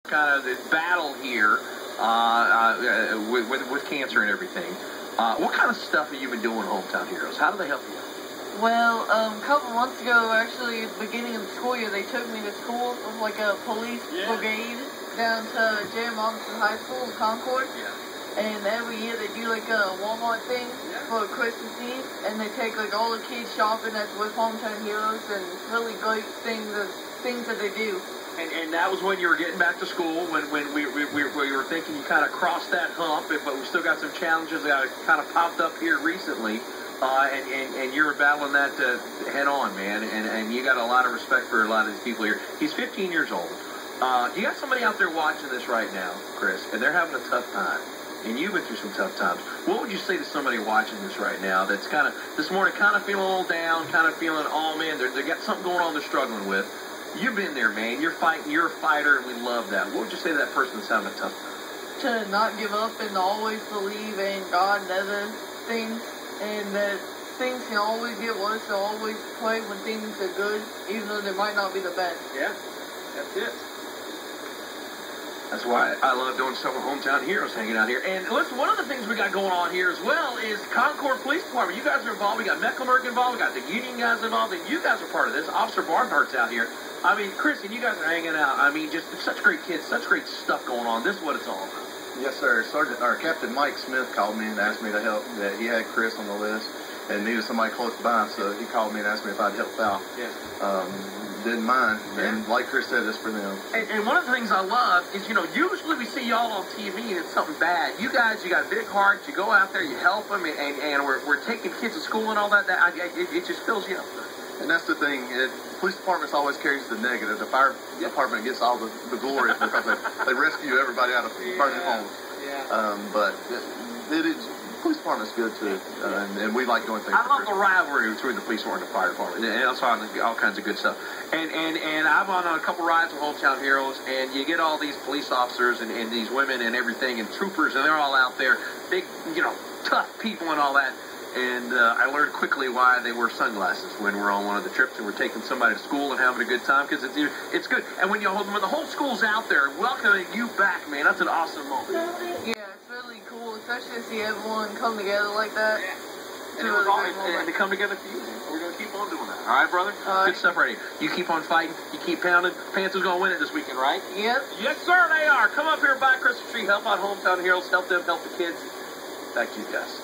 Kind of this battle here with cancer and everything. What kind of stuff have you been doing, Hometown Heroes? How do they help you? Well, a couple months ago, actually, at the beginning of the school year, they took me to school with like a police brigade down to J.M. Robinson High School in Concord. And every year they do like a Walmart thing for Christmas Eve, and they take like all the kids shopping that's with Hometown Heroes, and it's really great things that they do. And that was when you were getting back to school, when we were thinking you kind of crossed that hump, but we still got some challenges that kind of popped up here recently, and you're battling that head on, man, and you got a lot of respect for a lot of these people here. He's 15 years old. You got somebody out there watching this right now, Chris, and they're having a tough time. And you've been through some tough times. What would you say to somebody watching this right now that's kind of, this morning, kind of feeling a little down, kind of feeling, oh, man, they got something going on they're struggling with? You've been there, man. You're fighting. You're a fighter, and we love that. What would you say to that person that's having a tough time? To not give up and to always believe in God and other things, and that things can always get worse. They'll always play when things are good, even though they might not be the best. Yeah, that's it. That's why I love doing stuff with Hometown Heroes hanging out here. And listen, one of the things we got going on here as well is Concord Police Department. You guys are involved. We got Mecklenburg involved. We got the Union guys involved. And you guys are part of this. Officer Barnhart's out here. I mean, Chris, and you guys are hanging out. I mean, just such great kids, such great stuff going on. This is what it's all about. Yes, sir. Captain Mike Smith called me and asked me to help. That he had Chris on the list and needed somebody close by, so he called me and asked me if I'd help out. Yeah. Didn't mind, and like Chris said, it's for them. And one of the things I love is, usually we see y'all on TV and it's something bad. You guys, you got big hearts. You go out there, you help them, and we're taking kids to school and all that. It just fills you up. And that's the thing. Police departments always carries the negative. The fire department gets all the glory because they rescue everybody out of burning homes. Yeah. But police department's good too, and we like doing things. I love the rivalry between the police department and the fire department, and that's all kinds of good stuff. And I've on a couple rides with Hometown Heroes, and you get all these police officers and these women and everything, and troopers, and they're all out there, big, tough people and all that. And I learned quickly why they wear sunglasses when we're on one of the trips and we're taking somebody to school and having a good time, because it's good. And when the whole school's out there welcoming you back, man, that's an awesome moment. Yeah, it's really cool, especially to see everyone come together like that. Yeah. And to come together for you. We're going to keep on doing that. All right, brother? Good stuff right here. You keep on fighting. You keep pounding. Panthers going to win it this weekend, right? Yep. Yes, sir, they are. Come up here and buy a Christmas tree. Help out Hometown Heroes. Help them. Help the kids. Back to you guys.